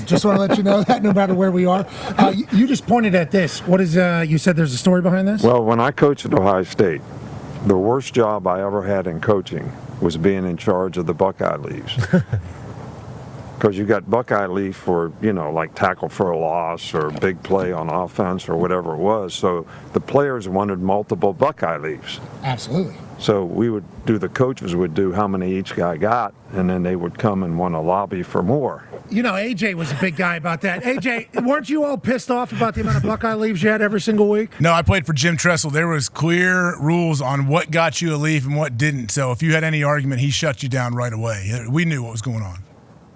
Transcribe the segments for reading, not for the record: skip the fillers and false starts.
Just want to let you know that no matter where we are. You just pointed at this. What is, you said there's a story behind this? Well, when I coached at Ohio State, the worst job I ever had in coaching was being in charge of the Buckeye leaves. Because you got Buckeye leaf for, like tackle for a loss or big play on offense or whatever it was. So the players wanted multiple Buckeye leaves. Absolutely. So the coaches would do how many each guy got, and then they would come and want to lobby for more. AJ was a big guy about that. AJ, weren't you all pissed off about the amount of Buckeye leaves you had every single week? No, I played for Jim Tressel. There was clear rules on what got you a leaf and what didn't. So if you had any argument, he shut you down right away. We knew what was going on.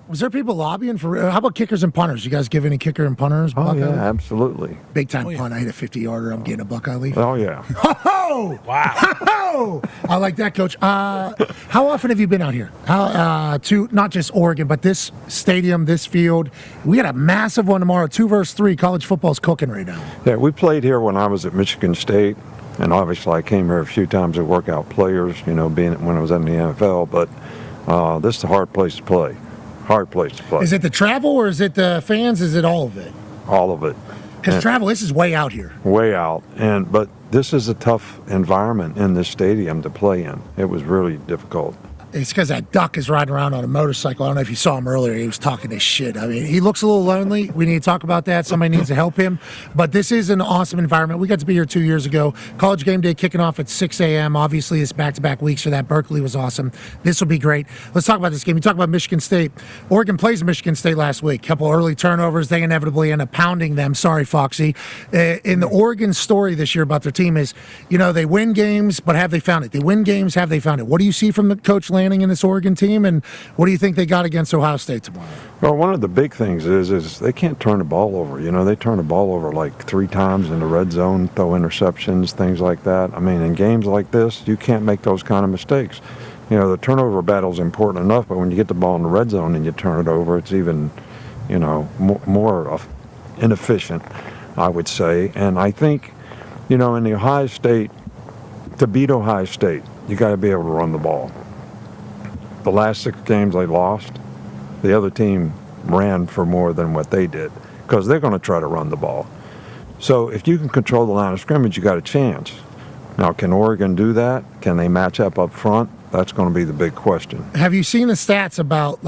Was there people lobbying for? How about kickers and punters? You guys give any kicker and punters? Oh, yeah, absolutely. Big time punt. I hit a 50-yarder. I'm getting a Buckeye leaf. Oh, yeah. Ho-ho! Wow. Ho-ho! I like that, Coach. How often have you been out here? To not just Oregon, but this stadium, this field? We got a massive one tomorrow, 2 versus 3. College football's cooking right now. Yeah, we played here when I was at Michigan State, and obviously I came here a few times to work out players, being when I was in the NFL, but this is a hard place to play. Hard place to play. Is it the travel or is it the fans? Is it all of it? All of it. Because travel, this is way out here. Way out. But this is a tough environment in this stadium to play in. It was really difficult. It's because that duck is riding around on a motorcycle. I don't know if you saw him earlier. He was talking his shit. I mean, he looks a little lonely. We need to talk about that. Somebody needs to help him. But this is an awesome environment. We got to be here 2 years ago. College game day kicking off at 6 a.m. Obviously, it's back-to-back weeks for that. Berkeley was awesome. This will be great. Let's talk about this game. We talked about Michigan State. Oregon plays Michigan State last week. Couple early turnovers. They inevitably end up pounding them. Sorry, Foxy. In the Oregon story this year about their team is, they win games, but have they found it? They win games, have they found it? What do you see from the Coach Lanning in this Oregon team, and what do you think they got against Ohio State tomorrow? Well, one of the big things is they can't turn the ball over. They turn the ball over like 3 times in the red zone, throw interceptions, things like that. I mean, in games like this, you can't make those kind of mistakes. The turnover battle is important enough, but when you get the ball in the red zone and you turn it over, it's even, more inefficient, I would say. And I think, in the Ohio State, to beat Ohio State, you got to be able to run the ball. The last 6 games they lost, the other team ran for more than what they did because they're going to try to run the ball. So if you can control the line of scrimmage, you got a chance. Now, can Oregon do that? Can they match up front? That's going to be the big question. Have you seen the stats about,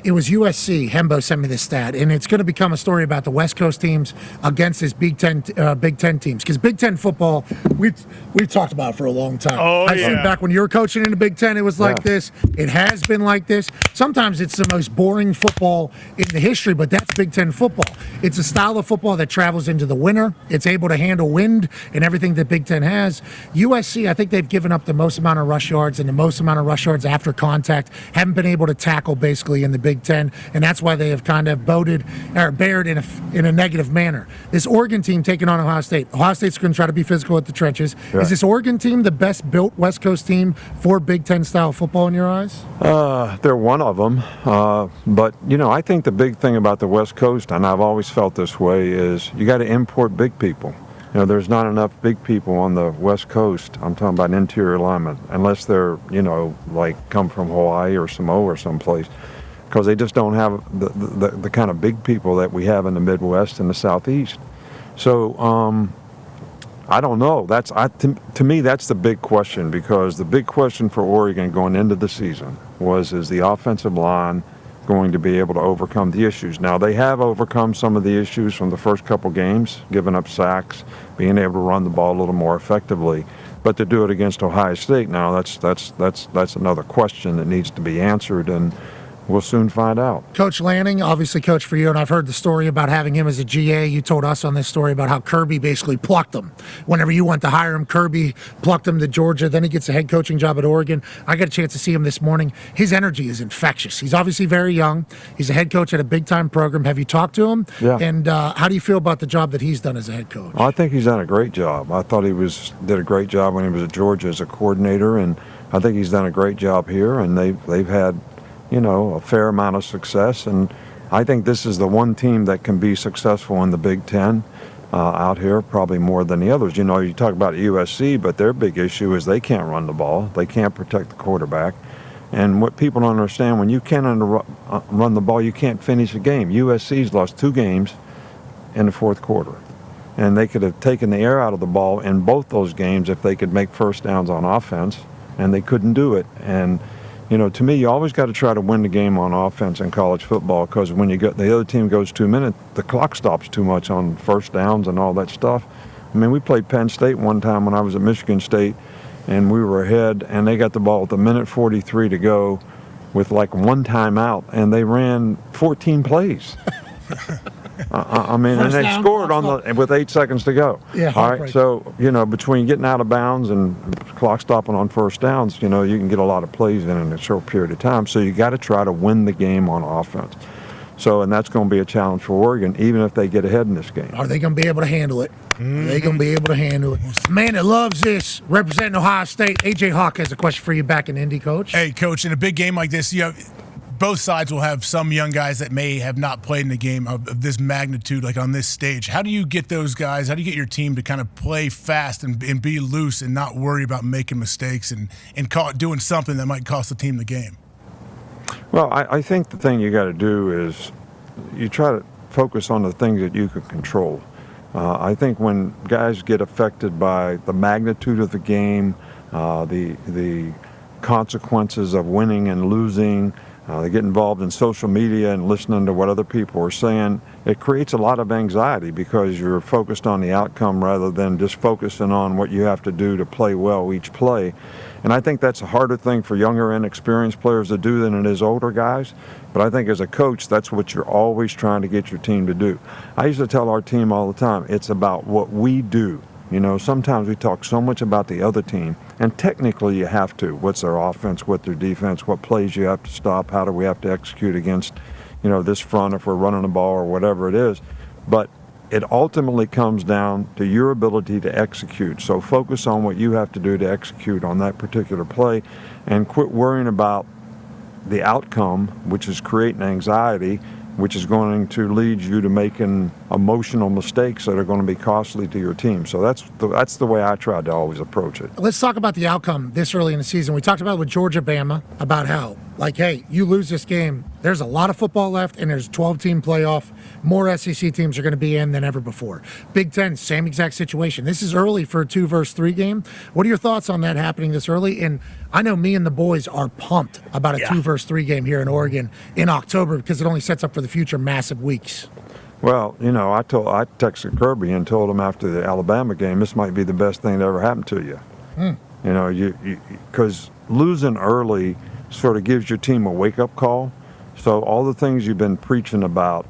it was USC, Hembo sent me this stat, and it's going to become a story about the West Coast teams against this Big Ten teams. Because Big Ten football, we've talked about it for a long time. I think back when you were coaching in the Big Ten, it was like this. It has been like this. Sometimes it's the most boring football in the history, but that's Big Ten football. It's a style of football that travels into the winter. It's able to handle wind and everything that Big Ten has. USC, I think they've given up the most amount of rush yards and the most amount of rush yards after contact, haven't been able to tackle basically in the Big Ten, and that's why they have kind of bared in a negative manner. This Oregon team taking on Ohio State. Ohio State's going to try to be physical at the trenches. Right. Is this Oregon team the best built West Coast team for Big Ten style football in your eyes? They're one of them, but I think the big thing about the West Coast, and I've always felt this way, is you got to import big people. There's not enough big people on the West Coast. I'm talking about interior linemen, unless they're, come from Hawaii or Samoa or someplace, because they just don't have the kind of big people that we have in the Midwest and the Southeast. So I don't know. To me, that's the big question, because the big question for Oregon going into the season is the offensive line going to be able to overcome the issues. Now, they have overcome some of the issues from the first couple games, giving up sacks, being able to run the ball a little more effectively. But to do it against Ohio State now, that's another question that needs to be answered, and we'll soon find out. Coach Lanning, obviously coach for you, and I've heard the story about having him as a GA. You told us on this story about how Kirby basically plucked him. Whenever you went to hire him, Kirby plucked him to Georgia. Then he gets a head coaching job at Oregon. I got a chance to see him this morning. His energy is infectious. He's obviously very young. He's a head coach at a big-time program. Have you talked to him? Yeah. And how do you feel about the job that he's done as a head coach? I think he's done a great job. I thought he did a great job when he was at Georgia as a coordinator, and I think he's done a great job here, and they've had a fair amount of success, and I think this is the one team that can be successful in the Big Ten out here, probably more than the others. You talk about USC, but their big issue is they can't run the ball. They can't protect the quarterback. And what people don't understand, when you can't run the ball, you can't finish a game. USC's lost 2 games in the fourth quarter. And they could have taken the air out of the ball in both those games if they could make first downs on offense, and they couldn't do it. And, to me, you always got to try to win the game on offense in college football, because when the other team goes 2 minutes, the clock stops too much on first downs and all that stuff. I mean, we played Penn State one time when I was at Michigan State, and we were ahead, and they got the ball with 1:43 to go with like 1 timeout, and they ran 14 plays. I mean, and they scored with 8 seconds to go. Yeah, all right. So, between getting out of bounds and clock stopping on first downs, you can get a lot of plays in a short period of time. So you got to try to win the game on offense. So, and that's going to be a challenge for Oregon, even if they get ahead in this game. Are they going to be able to handle it? Are they going to be able to handle it? Man that loves this, representing Ohio State, AJ Hawk has a question for you back in Indy, Coach. Hey, Coach, in a big game like this, both sides will have some young guys that may have not played in a game of this magnitude, like on this stage. How do you get those guys, how do you get your team to kind of play fast and be loose and not worry about making mistakes and doing something that might cost the team the game? Well, I think the thing you got to do is you try to focus on the things that you can control. I think when guys get affected by the magnitude of the game, the consequences of winning and losing, they get involved in social media and listening to what other people are saying, it creates a lot of anxiety because you're focused on the outcome rather than just focusing on what you have to do to play well each play. And I think that's a harder thing for younger, inexperienced players to do than it is older guys. But I think as a coach, that's what you're always trying to get your team to do. I used to tell our team all the time, it's about what we do. Sometimes we talk so much about the other team, and technically you have to. What's their offense, what's their defense, what plays you have to stop, how do we have to execute against, this front if we're running the ball or whatever it is. But it ultimately comes down to your ability to execute. So focus on what you have to do to execute on that particular play and quit worrying about the outcome, which is creating anxiety, which is going to lead you to making emotional mistakes that are going to be costly to your team. So that's the way I tried to always approach it. Let's talk about the outcome this early in the season. We talked about it with Georgia, Bama, about how, hey, you lose this game, there's a lot of football left, and there's a 12-team playoff. More SEC teams are going to be in than ever before. Big Ten, same exact situation. This is early for a 2-3 game. What are your thoughts on that happening this early? And I know me and the boys are pumped about a 2-3 game here in Oregon in October because it only sets up for the future massive weeks. Well, I texted Kirby and told him after the Alabama game, this might be the best thing that ever happened to you. Because losing early sort of gives your team a wake-up call. So all the things you've been preaching about,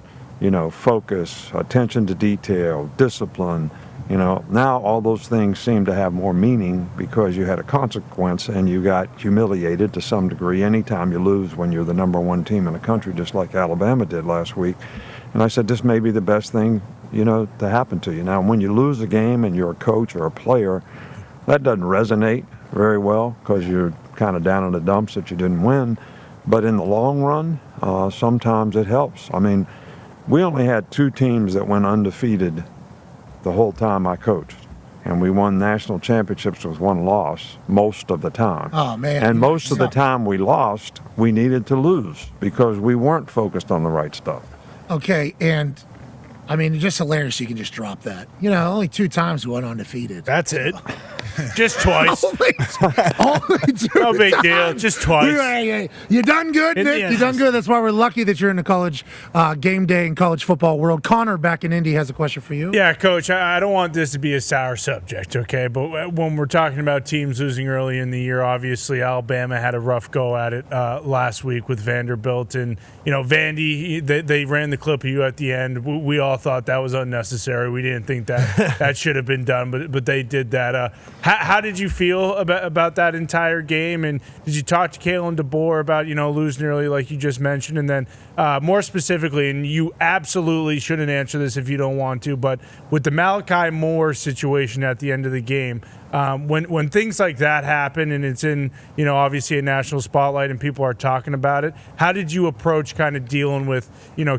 focus, attention to detail, discipline, now all those things seem to have more meaning because you had a consequence and you got humiliated to some degree anytime you lose when you're the number 1 team in the country, just like Alabama did last week. And I said, this may be the best thing, to happen to you. Now, when you lose a game and you're a coach or a player, that doesn't resonate very well because you're kind of down in the dumps that you didn't win. But in the long run, sometimes it helps. I mean, we only had 2 teams that went undefeated the whole time I coached. And we won national championships with 1 loss most of the time. Oh, man. And most of the time we lost, we needed to lose because we weren't focused on the right stuff. Okay, and I mean, it's just hilarious you can just drop that. Only 2 times we went undefeated. That's it. Just twice. only 2 No big deal. Just twice. You done good, Nick. You done good. That's why we're lucky that you're in the college game day and college football world. Connor back in Indy has a question for you. Yeah, Coach, I don't want this to be a sour subject, okay? But when we're talking about teams losing early in the year, obviously Alabama had a rough go at it last week with Vanderbilt. And, Vandy, they ran the clip of you at the end. We all thought that was unnecessary. We didn't think that should have been done, but they did that. How did you feel about that entire game? And did you talk to Kalen DeBoer about, losing early like you just mentioned? And then more specifically, and you absolutely shouldn't answer this if you don't want to, but with the Malachi Moore situation at the end of the game, when things like that happen and it's in, obviously a national spotlight and people are talking about it, how did you approach kind of dealing with,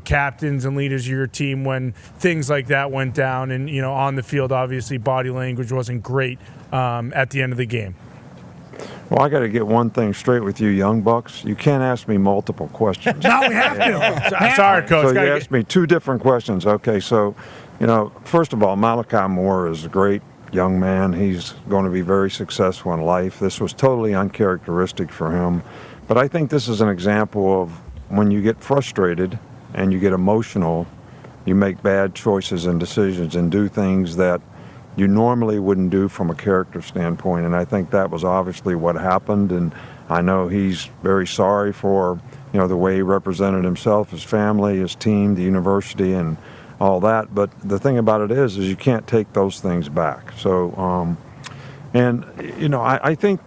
captains and leaders of your team when things like that went down and, on the field, obviously body language wasn't great at the end of the game? Well, I got to get one thing straight with you, young bucks. You can't ask me multiple questions. No, we have to. Sorry, Coach. So you asked me two different questions. Okay, so, first of all, Malachi Moore is a great young man. He's going to be very successful in life. This was totally uncharacteristic for him. But I think this is an example of when you get frustrated and you get emotional, you make bad choices and decisions and do things that you normally wouldn't do from a character standpoint, and I think that was obviously what happened. And I know he's very sorry for the way he represented himself, his family, his team, the university, and all that. But the thing about it is you can't take those things back. So, I think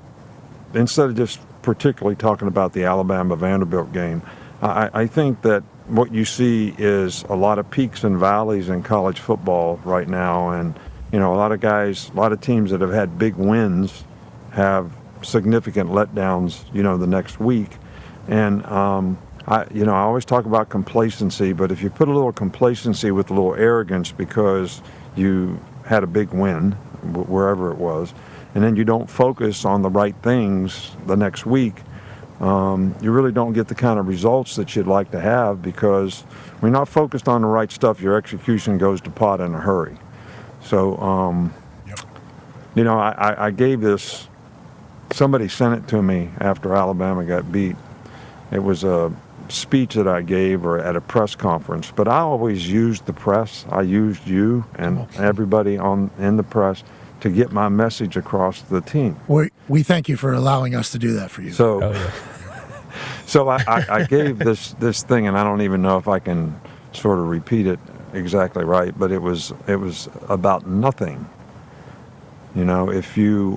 instead of just particularly talking about the Alabama-Vanderbilt game, I think that what you see is a lot of peaks and valleys in college football right now, and a lot of guys, a lot of teams that have had big wins have significant letdowns, the next week. And, I always talk about complacency, but if you put a little complacency with a little arrogance because you had a big win, wherever it was, and then you don't focus on the right things the next week, you really don't get the kind of results that you'd like to have, because when you're not focused on the right stuff, your execution goes to pot in a hurry. So, I gave this, somebody sent it to me after Alabama got beat. It was a speech that I gave or at a press conference, but I always used the press. I used you and everybody in the press to get my message across to the team. We thank you for allowing us to do that for you. So, so I gave this thing, and I don't even know if I can sort of repeat it exactly right, but it was about nothing. If you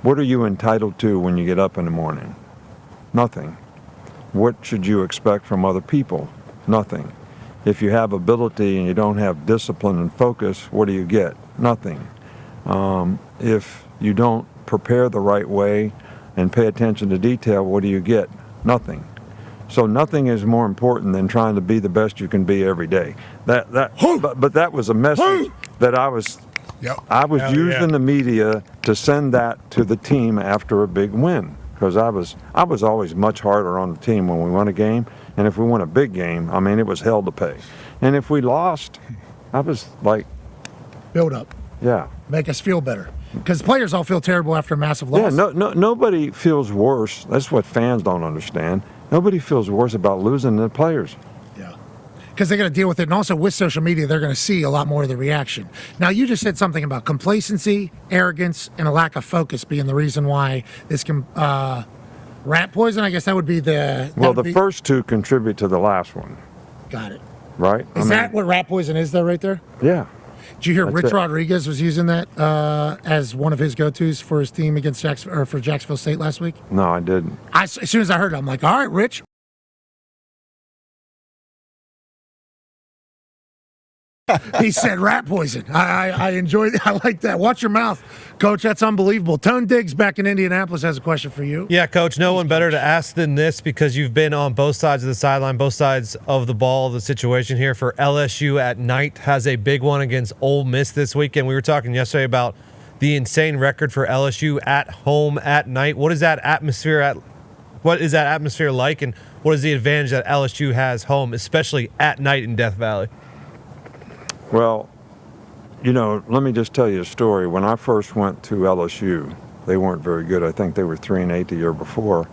what are you entitled to when you get up in the morning? Nothing. What should you expect from other people? Nothing. If you have ability and you don't have discipline and focus, what do you get? Nothing. If you don't prepare the right way and pay attention to detail, what do you get? Nothing. So nothing is more important than trying to be the best you can be every day. But that was a message that I was using the media to send that to the team after a big win, because I was always much harder on the team when we won a game, and if we won a big game, I mean, it was hell to pay. And if we lost, I was like, build up. Yeah. Make us feel better. Because players all feel terrible after a massive loss. Yeah, nobody feels worse. That's what fans don't understand. Nobody feels worse about losing than players. Yeah. Because they're going to deal with it. And also with social media, they're going to see a lot more of the reaction. Now, you just said something about complacency, arrogance, and a lack of focus being the reason why this can... rat poison, I guess that would be the... Well, the first two contribute to the last one. Got it. Right? Is that what rat poison is, though, right there? Yeah. Did you hear Rich Rodriguez was using that as one of his go-tos for his team against for Jacksonville State last week? No, I didn't. As soon as I heard it, I'm like, all right, Rich. He said rat poison. I enjoyed it. I like that. Watch your mouth, Coach. That's unbelievable. Tone Diggs back in Indianapolis has a question for you. Yeah, Coach, no one better to ask than this, because you've been on both sides of the sideline, both sides of the ball, the situation here. For LSU at night has a big one against Ole Miss this weekend. We were talking yesterday about the insane record for LSU at home at night. What is that atmosphere like, and what is the advantage that LSU has home, especially at night in Death Valley? Well, let me just tell you a story. When I first went to LSU, they weren't very good. I think they were 3-8 the year before.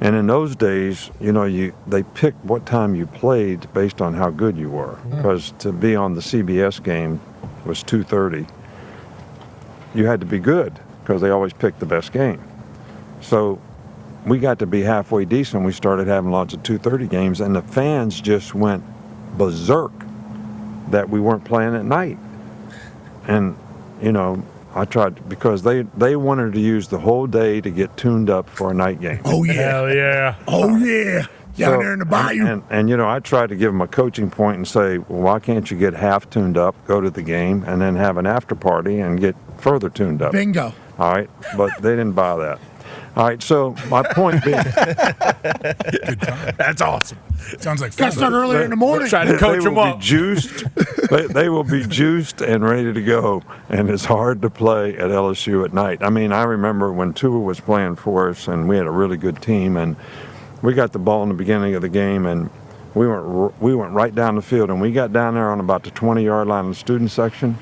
And in those days, they picked what time you played based on how good you were. Because to be on the CBS game was 2:30. You had to be good, because they always picked the best game. So we got to be halfway decent. We started having lots of 2:30 games, and the fans just went berserk that we weren't playing at night. And, I tried, because they wanted to use the whole day to get tuned up for a night game. Oh, yeah. Hell yeah. Oh, yeah. Down there in the bayou. And I tried to give them a coaching point and say, well, why can't you get half tuned up, go to the game, and then have an after party and get further tuned up? Bingo. All right, but they didn't buy that. All right, so my point being, Good time. That's awesome. Sounds like Got fun. to start earlier in the morning. Try to coach they them will up. be juiced. They will be juiced and ready to go. And it's hard to play at LSU at night. I mean, I remember when Tua was playing for us, and we had a really good team, and we got the ball in the beginning of the game, and we went right down the field, and we got down there on about the 20-yard line in the student section.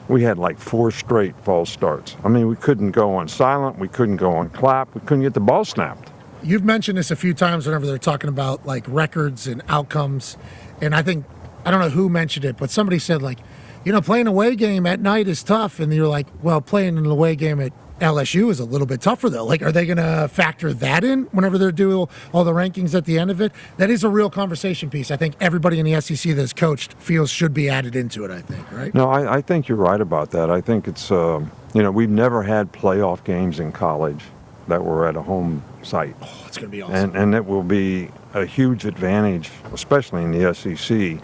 We had like 4 straight false starts. I mean, we couldn't go on silent. We couldn't go on clap. We couldn't get the ball snapped. You've mentioned this a few times whenever they're talking about like records and outcomes. And I think, I don't know who mentioned it, but somebody said like, playing a away game at night is tough. And you're like, well, playing an away game at LSU is a little bit tougher though. Like, are they going to factor that in whenever they're doing all the rankings at the end of it? That is a real conversation piece. I think everybody in the SEC that's coached feels should be added into it, I think, right? No, I think you're right about that. I think it's, we've never had playoff games in college that were at a home site. Oh, it's going to be awesome. And it will be a huge advantage, especially in the SEC,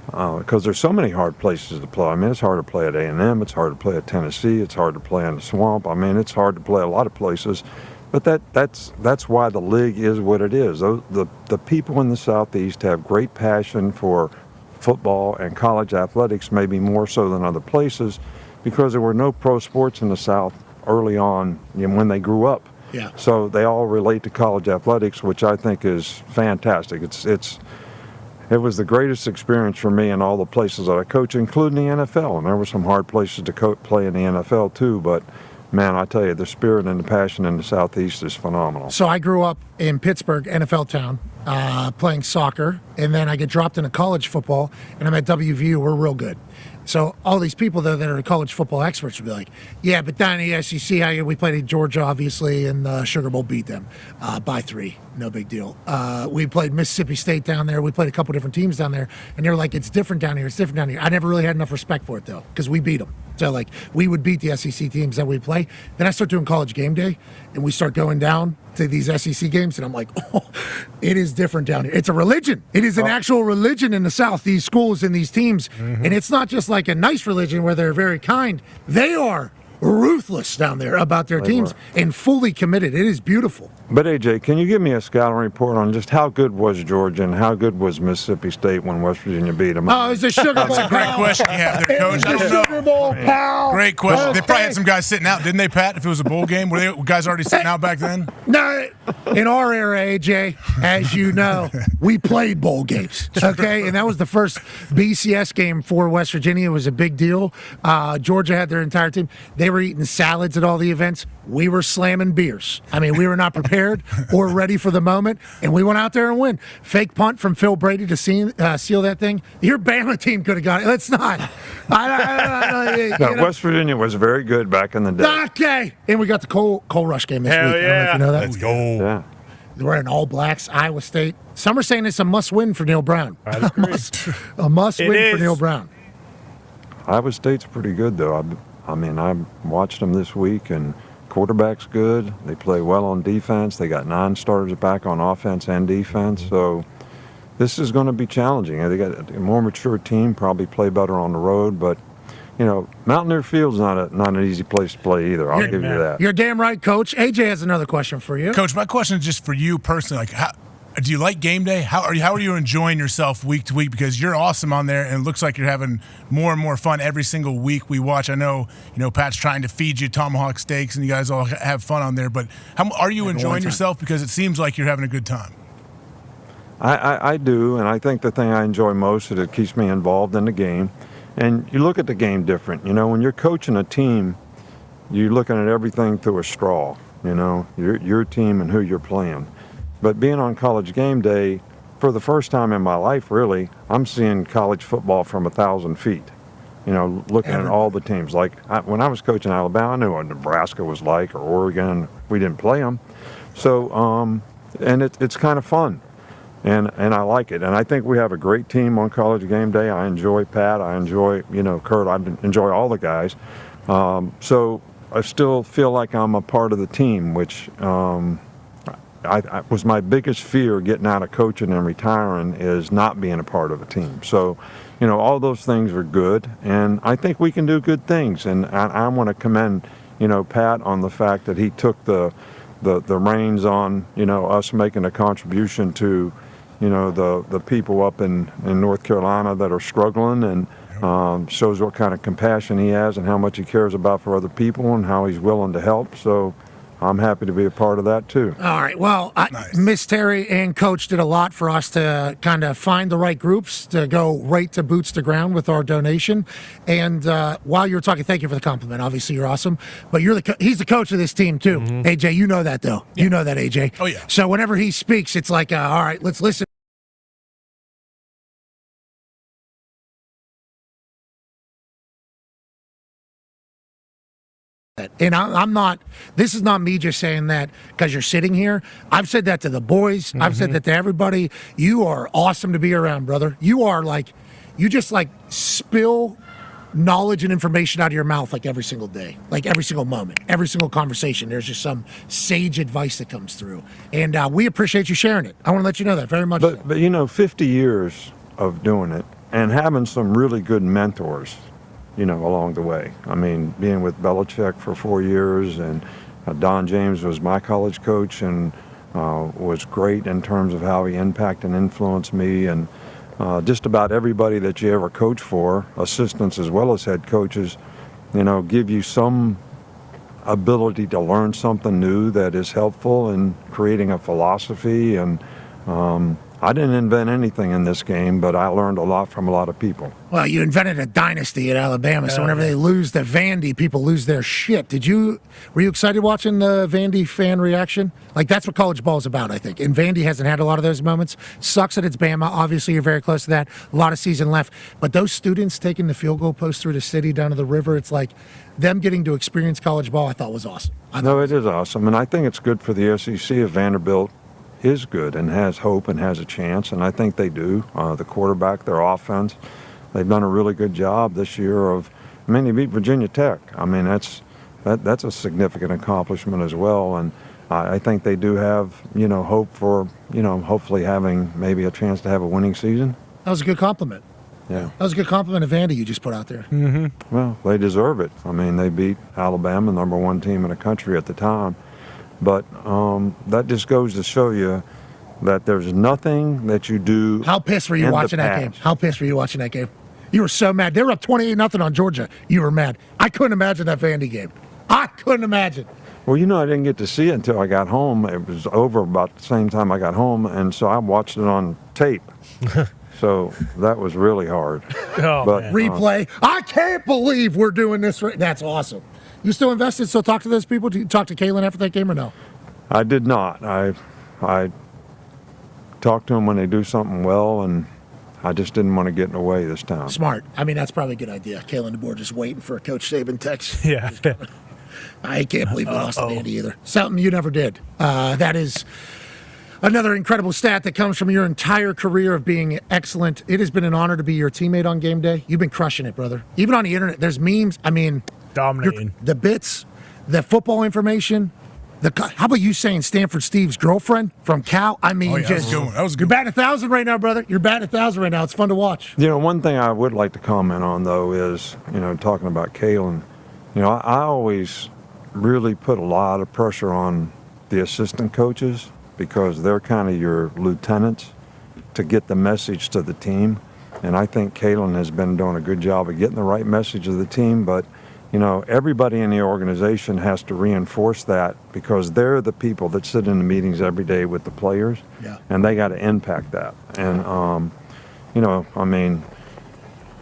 because there's so many hard places to play. I mean, it's hard to play at A&M. It's hard to play at Tennessee. It's hard to play in the Swamp. I mean, it's hard to play a lot of places. But that's why the league is what it is. The people in the Southeast have great passion for football and college athletics, maybe more so than other places, because there were no pro sports in the South early on when they grew up. Yeah. So they all relate to college athletics, which I think is fantastic. It was the greatest experience for me in all the places that I coach, including the NFL. And there were some hard places to play in the NFL too, but man, I tell you, the spirit and the passion in the Southeast is phenomenal. So I grew up in Pittsburgh, NFL town, playing soccer, and then I get dropped into college football, and I'm at WVU. We're real good. So all these people though that are college football experts would be like, yeah, but down in the SEC, we played at Georgia, obviously, and the Sugar Bowl beat them by 3. No big deal. We played Mississippi State down there. We played a couple different teams down there, and they're like, it's different down here. It's different down here. I never really had enough respect for it though, because we beat them. So like we would beat the SEC teams that we play. Then I start doing College GameDay, and we start going down to these SEC games, and I'm like, oh, it is different down here. It's a religion. It is an actual religion in the South, these schools and these teams. And it's not just like a nice religion where they're very kind. They are ruthless down there about their teams and fully committed. It is beautiful. But AJ, can you give me a scouting report on just how good was Georgia and how good was Mississippi State when West Virginia beat them? Oh, it was the Sugar Bowl. That's a great question you have there, It was Coach. I the don't know. Sugar Bowl, pal. Great question. They probably Okay. had some guys sitting out, didn't they, Pat? If it was a bowl game, were they guys already sitting out back then? No, in our era, AJ, as you know, we played bowl games, okay? And that was the first BCS game for West Virginia. It was a big deal. Georgia had their entire team. They were eating salads at all the events. We were slamming beers. I mean, we were not prepared or ready for the moment, and we went out there and win. Fake punt from Phil Brady to seal that thing. Your Bama team could have got it. Let's not. West Virginia was very good back in the day. Okay. And we got the Coal Rush game this Hell week. I don't know if you know that. Let's go. Yeah. We're in all blacks, Iowa State. Some are saying it's a must-win for Neil Brown. A must-win It for is. Neil Brown. Iowa State's pretty good, though. I mean, I watched them this week, and quarterback's good. They play well on defense. They got 9 starters back on offense and defense. So this is going to be challenging. They got a more mature team, probably play better on the road, but Mountaineer Field's not an easy place to play either. I'll give you that. You're damn right, Coach. AJ has another question for you. Coach, my question is just for you personally. Like, do you like game day? How are you enjoying yourself week to week? Because you're awesome on there, and it looks like you're having more and more fun every single week we watch. I know, Pat's trying to feed you tomahawk steaks, and you guys all have fun on there. But how are you enjoying yourself? Because it seems like you're having a good time. I do, and I think the thing I enjoy most is it keeps me involved in the game. And you look at the game different. When you're coaching a team, you're looking at everything through a straw, your team and who you're playing. But being on College GameDay, for the first time in my life, really, I'm seeing college football from 1,000 feet. Looking at all the teams. Like when I was coaching Alabama, I knew what Nebraska was like, or Oregon. We didn't play them. So, and it's kind of fun. And I like it. And I think we have a great team on College GameDay. I enjoy Pat. I enjoy, Kurt. I enjoy all the guys. So I still feel like I'm a part of the team, which I was my biggest fear getting out of coaching and retiring is not being a part of a team. So, all those things are good. And I think we can do good things. And I want to commend, Pat on the fact that he took the the reins on, us making a contribution to, the people up in North Carolina that are struggling, and shows what kind of compassion he has and how much he cares about for other people and how he's willing to help. So I'm happy to be a part of that too. All right. Well, Nice. Miss Terry and Coach did a lot for us to kind of find the right groups to go right to boots to ground with our donation. And while you were talking, thank you for the compliment. Obviously, you're awesome. But he's the coach of this team too. AJ, you know that though. You know that, AJ. Oh, yeah. So whenever he speaks, it's like, all right, let's listen. And I'm not, this is not me just saying that because you're sitting here. I've said that to the boys. I've said that to everybody. You are awesome to be around, brother. You are like, you just like spill knowledge and information out of your mouth like every single day, like every single moment, every single conversation. There's just some sage advice that comes through. And we appreciate you sharing it. I want to let you know that very much. But 50 years of doing it and having some really good mentors, along the way. I mean, being with Belichick for 4 years, and Don James was my college coach and was great in terms of how he impacted and influenced me, and just about everybody that you ever coach for, assistants as well as head coaches, give you some ability to learn something new that is helpful in creating a philosophy. And I didn't invent anything in this game, but I learned a lot from a lot of people. Well, you invented a dynasty at Alabama, so whenever they lose to Vandy, people lose their shit. Were you excited watching the Vandy fan reaction? Like, that's what college ball is about, I think. And Vandy hasn't had a lot of those moments. Sucks that it's Bama. Obviously, you're very close to that. A lot of season left. But those students taking the field goal post through the city down to the river, it's like them getting to experience college ball, I thought was awesome. No, it is awesome, and I think it's good for the SEC if Vanderbilt is good and has hope and has a chance, and I think they do. The quarterback, their offense, they've done a really good job this year they beat Virginia Tech. I mean, that's a significant accomplishment as well, and I think they do have, hope for, hopefully having maybe a chance to have a winning season. That was a good compliment. Yeah. That was a good compliment of Vandy you just put out there. Well, they deserve it. I mean, they beat Alabama, number one team in the country at the time. But that just goes to show you that there's nothing that you do. How pissed were you watching that game? How pissed were you watching that game? You were so mad. They were up 28-0 on Georgia. You were mad. I couldn't imagine that Vandy game. I couldn't imagine. Well, I didn't get to see it until I got home. It was over about the same time I got home, and so I watched it on tape. So that was really hard. Man. Replay. I can't believe we're doing this. That's awesome. You still invested? Still talk to those people? Did you talk to Kalen after that game or no? I did not. I talk to them when they do something well, and I just didn't want to get in the way this time. Smart. I mean, that's probably a good idea. Kalen DeBoer just waiting for a Coach Saban text. Yeah. I can't believe we lost to Vandy either. Something you never did. That is another incredible stat that comes from your entire career of being excellent. It has been an honor to be your teammate on game day. You've been crushing it, brother. Even on the internet, there's memes. I mean, Dominating. the bits, the football information. How about you saying Stanford Steve's girlfriend from Cal? I mean, That was a good one. That was a good You're batting 1,000 right now, brother. You're batting 1,000 right now. It's fun to watch. One thing I would like to comment on, though, is, talking about Kalen, I always really put a lot of pressure on the assistant coaches because they're kind of your lieutenants to get the message to the team. And I think Kalen has been doing a good job of getting the right message to the team, but everybody in the organization has to reinforce that because they're the people that sit in the meetings every day with the players, and they got to impact that. And, I mean,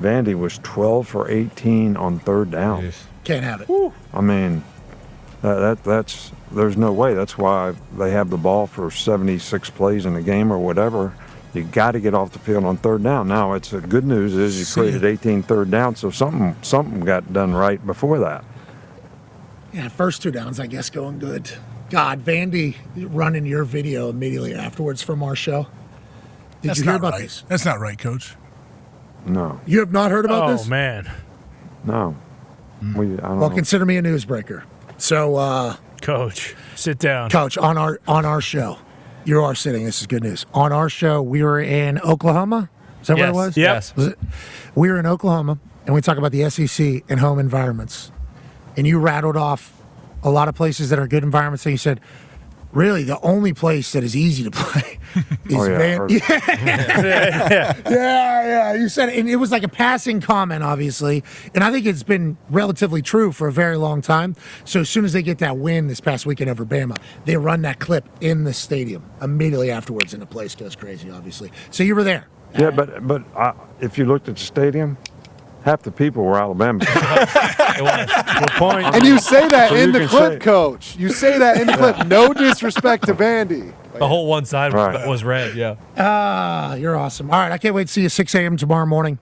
Vandy was 12 for 18 on third down. Jeez. Can't have it. Woo. I mean, that's there's no way. That's why they have the ball for 76 plays in a game or whatever. You got to get off the field on third down. Now, it's the good news is you created 18 third down, so something got done right before that. Yeah, first 2 downs, I guess, going good. God, Vandy running your video immediately afterwards from our show. Did you hear about this? That's not right, Coach. No. You have not heard about this? Oh, man. No. I don't Well, know. consider me a newsbreaker. So, Coach, sit down. Coach, on our show, you are sitting. This is good news. On our show, we were in Oklahoma. Is that where it was? Yep. Yes. Was it? We were in Oklahoma, and we talk about the SEC and home environments. And you rattled off a lot of places that are good environments, and you said Really, the only place that is easy to play is Yeah. You said it, and it was like a passing comment, obviously, and I think it's been relatively true for a very long time. So as soon as they get that win this past weekend over Bama, they run that clip in the stadium immediately afterwards, and the place goes crazy, obviously. So you were there. Yeah, but if you looked at the stadium, half the people were Alabama. Good point. And you say that So in you the can clip, say- Coach. You say that in the clip. No disrespect to Vandy. The whole one side Right. was red. Yeah. You're awesome. All right, I can't wait to see you 6 a.m. tomorrow morning.